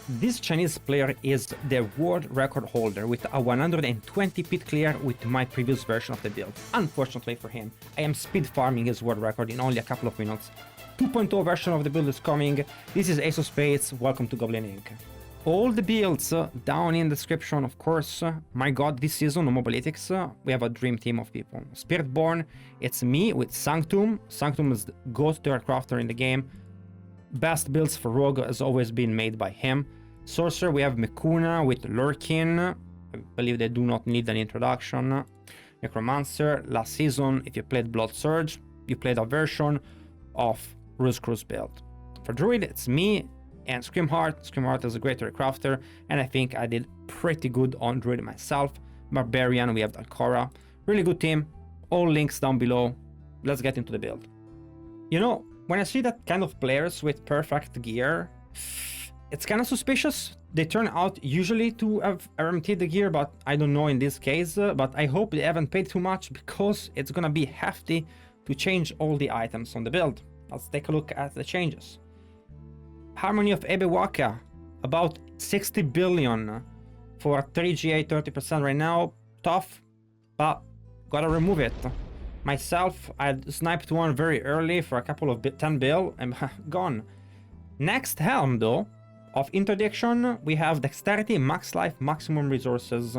This Chinese player is the world record holder with a 120 pit clear with my previous version of the build. Unfortunately for him, I am speed farming his world record in only a couple of minutes. 2.0 version of the build is coming. This is AceofSpades, welcome to Goblin-Inc. All the builds down in the description, of course. My god, this season on Mobalytics, we have a dream team of people. Spiritborn, it's me with Sanctum. Sanctum is the go-to crafter in the game. Best builds for Rogue has always been made by him. Sorcerer, we have Mekuna with Lurkin. I believe they do not need an introduction. Necromancer, last season, if you played Blood Surge, you played a version of Quill Build. For Druid, it's me and Screamheart. Screamheart is a great crafter, and I think I did pretty good on Druid myself. Barbarian, we have Dalcora. Really good team. All links down below. Let's get into the build. You know, when I see that kind of players with perfect gear, it's kind of suspicious. They turn out usually to have RMT the gear, but I don't know in this case. But I hope they haven't paid too much, because it's gonna be hefty to change all the items on the build. Let's take a look at the changes. Harmony of Ebewaka, about 60 billion for 3GA 30% right now. Tough, but gotta remove it. Myself, I sniped one very early for a couple of 10 bill and gone. Next helm though, of interdiction, we have Dexterity, Max Life, Maximum Resources.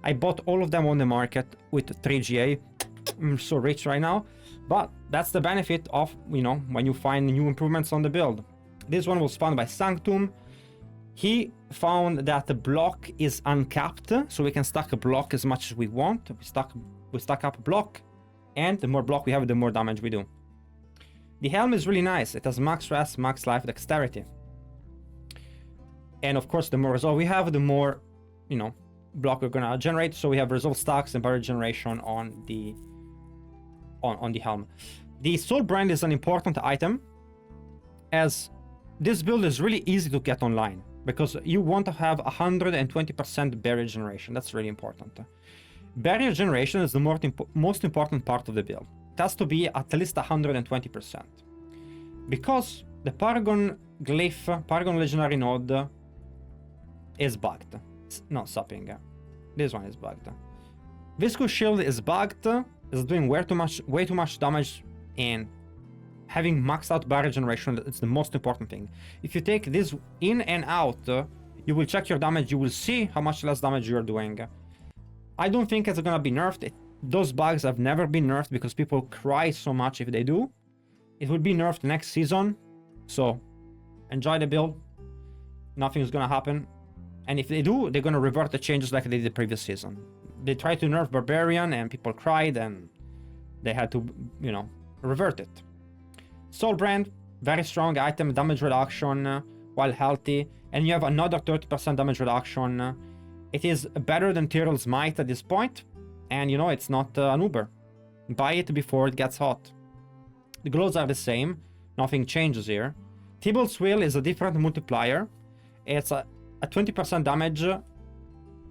I bought all of them on the market with 3GA. I'm so rich right now, but that's the benefit of, you know, when you find new improvements on the build. This one was found by Sanctum. He found that the block is uncapped, so we can stack a block as much as we want. We stack up a block, and the more block we have, the more damage we do. The helm is really nice. It has max rest, max life, dexterity. And of course, the more resolve we have, the more, you know, block we're gonna generate. So we have resolve stacks and barrier generation on the helm. The Soul Brand is an important item, as this build is really easy to get online, because you want to have 120% barrier generation. That's really important. Barrier generation is the most important part of the build. It has to be at least 120%. Because the Paragon Glyph, Paragon Legendary Node is bugged. It's not supping. This one is bugged. Viscous Shield is bugged. It's doing way too much damage, and having maxed out barrier generation is the most important thing. If you take this in and out, you will check your damage, you will see how much less damage you're doing. I don't think it's gonna be nerfed. Those bugs have never been nerfed because people cry so much if they do. It will be nerfed next season, so enjoy the build. Nothing's gonna happen. And if they do, they're gonna revert the changes like they did the previous season. They tried to nerf Barbarian and people cried, and they had to, you know, revert it. Soul Brand, very strong item, damage reduction while healthy, and you have another 30% damage reduction. It is better than Tyrael's Might at this point, and you know, it's not an Uber. Buy it before it gets hot. The glows are the same, nothing changes here. Thibault's Will is a different multiplier. It's a 20% damage.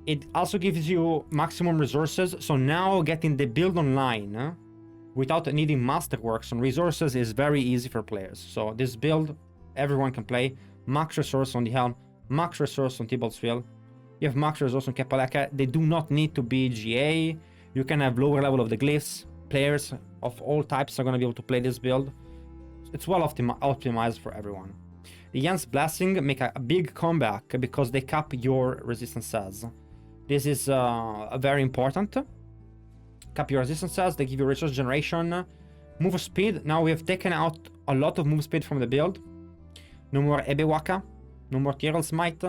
It also gives you maximum resources, so now getting the build online without needing masterworks on resources is very easy for players. So this build, everyone can play. Max resource on the helm, max resource on Thibault's Will. You have max resource on Kepaleka. They do not need to be GA. You can have lower level of the glyphs. Players of all types are going to be able to play this build. It's well optimized for everyone. The Yen's Blessing make a big comeback because they cap your resistances. This is very important. Cap your resistances, they give you resource generation. Move speed, now we have taken out a lot of move speed from the build. No more Ebewaka, no more Tyrael's Might.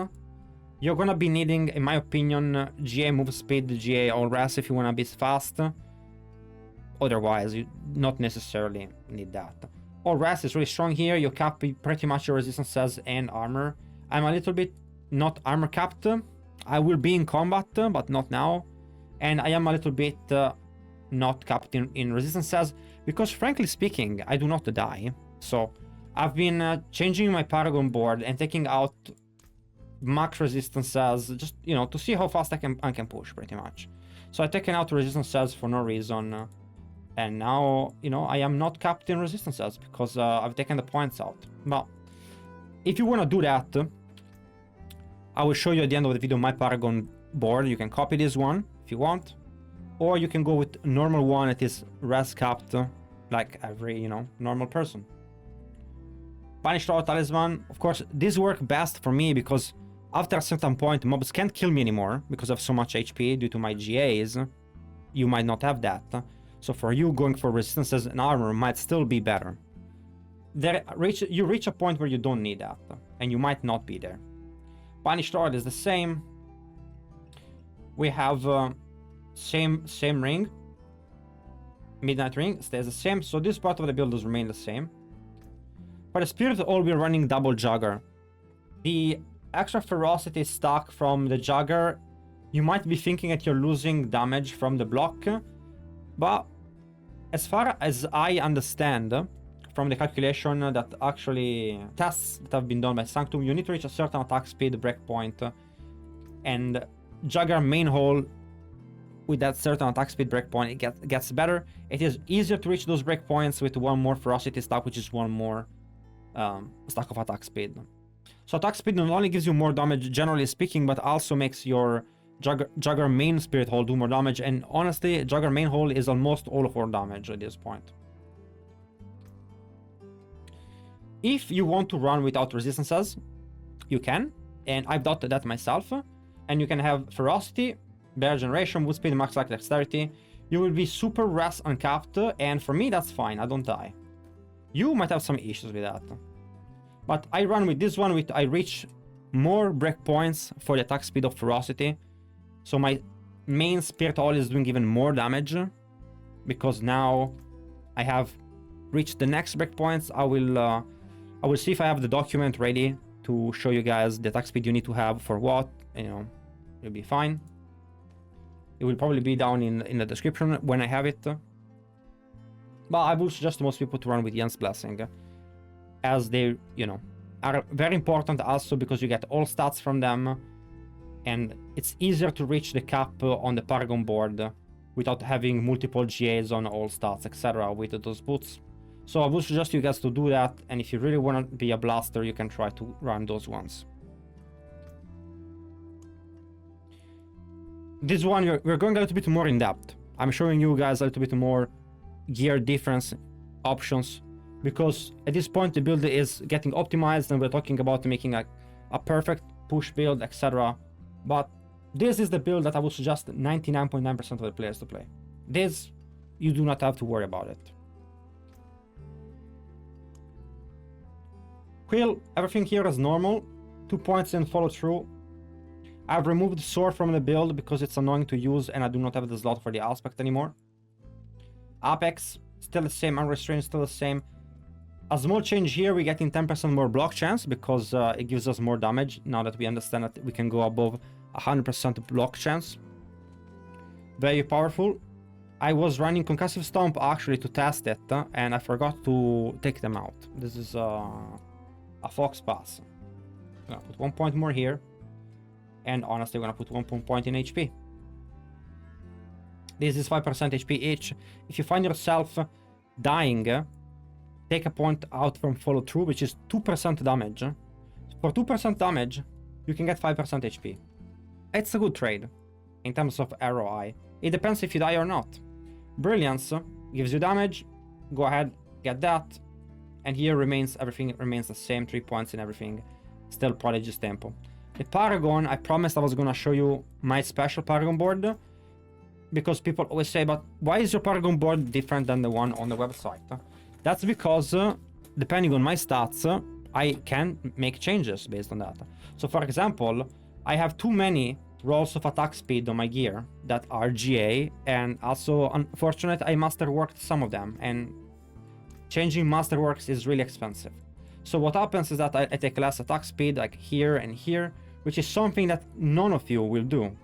You're gonna be needing, in my opinion, GA move speed, GA all rest if you wanna be fast. Otherwise, you not necessarily need that. All rest is really strong here, you cap pretty much your resistances and armor. I'm a little bit not armor capped. I will be in combat, but not now. And I am a little bit not capped in resistances, because frankly speaking, I do not die. So I've been changing my Paragon board and taking out max resistances, just, you know, to see how fast I can push pretty much. So I've taken out resistances for no reason. And now, you know, I am not capped in resistances because I've taken the points out. But if you want to do that, I will show you at the end of the video my Paragon board. You can copy this one if you want. Or you can go with normal one. It is res capped like every, you know, normal person. Banished Royal Talisman. Of course, this works best for me because after a certain point, mobs can't kill me anymore because of so much HP due to my GAs. You might not have that. So for you, going for resistances and armor might still be better. You reach a point where you don't need that, and you might not be there. Banished Royal is the same. We have same ring. Midnight Ring stays the same, so this part of the build does remain the same. For the Spirit, all we're running double Jugger. The extra ferocity stock from the Jugger, you might be thinking that you're losing damage from the block, but as far as I understand from the calculation that actually tests that have been done by Sanctum, you need to reach a certain attack speed breakpoint, and Jugger main hole with that certain attack speed breakpoint, it gets better. It is easier to reach those breakpoints with one more ferocity stock, which is one more stack of attack speed. So attack speed not only gives you more damage generally speaking, but also makes your Jugger main Spirit Hole do more damage, and honestly, Jugger main hole is almost all of our damage at this point. If you want to run without resistances, you can, and I've done that myself, and you can have Ferocity, Bear Generation, Wood Speed, Max Life Dexterity. You will be super res uncapped, and for me that's fine, I don't die. You might have some issues with that. But I run with this one, I reach more breakpoints for the attack speed of Ferocity. So my main Spirit Hole is doing even more damage, because now I have reached the next breakpoints. I will see if I have the document ready to show you guys the attack speed you need to have for what, you know, you'll be fine. It will probably be down in the description when I have it. But I would suggest most people to run with Yen's Blessing, as they, you know, are very important also because you get all stats from them, and it's easier to reach the cap on the Paragon board without having multiple GAs on all stats, etc. with those boots. So I would suggest you guys to do that, and if you really want to be a blaster, you can try to run those ones. This one, we're going a little bit more in depth. I'm showing you guys a little bit more gear difference options, because at this point the build is getting optimized and we're talking about making a perfect push build, etc. But this is the build that I would suggest 99.9% of the players to play. This, you do not have to worry about it. Quill, everything here is normal. 2 points in follow through. I've removed Sword from the build because it's annoying to use and I do not have the slot for the aspect anymore. Apex, still the same. Unrestrained, still the same. A small change here, we're getting 10% more block chance because it gives us more damage now that we understand that we can go above 100% block chance. Very powerful. I was running Concussive Stomp actually to test it, and I forgot to take them out. This is a Fox Pass. I'm gonna put 1 point more here. And honestly, we're gonna put 1 point in HP. This is 5% HP each. If you find yourself dying, take a point out from follow through, which is 2% damage. For 2% damage, you can get 5% HP. It's a good trade in terms of ROI. It depends if you die or not. Brilliance gives you damage. Go ahead, get that. And here everything remains the same, 3 points in everything. Still Prodigy's Tempo. The Paragon, I promised I was gonna show you my special Paragon board, because people always say, but why is your Paragon board different than the one on the website? That's because depending on my stats, I can make changes based on that. So for example, I have too many rolls of attack speed on my gear that are GA, and also unfortunately I masterworked some of them, and changing masterworks is really expensive. So what happens is that I take less attack speed, like here and here, which is something that none of you will do.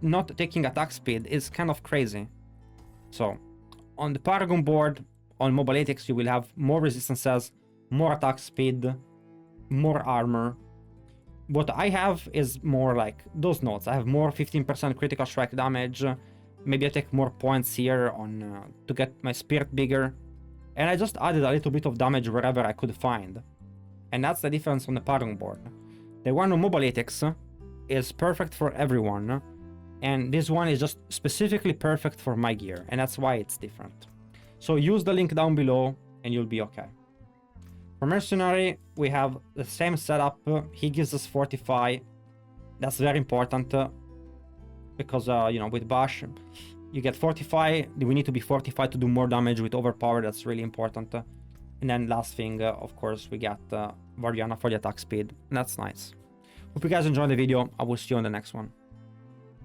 Not taking attack speed is kind of crazy. So on the Paragon board, on Mobiletics, you will have more resistances, more attack speed, more armor. What I have is more like those nodes. I have more 15% critical strike damage. Maybe I take more points here on to get my spirit bigger. And I just added a little bit of damage wherever I could find. And that's the difference on the Paragon board. The one on Mobiletics, is perfect for everyone, and this one is just specifically perfect for my gear, and that's why it's different. So use the link down below and you'll be okay. For Mercenary, we have the same setup. He gives us Fortify. That's very important because, you know, with Bash, you get Fortify. We need to be fortified to do more damage with Overpower. That's really important. And then last thing, of course, we get Variana for the attack speed. And that's nice. Hope you guys enjoyed the video. I will see you on the next one.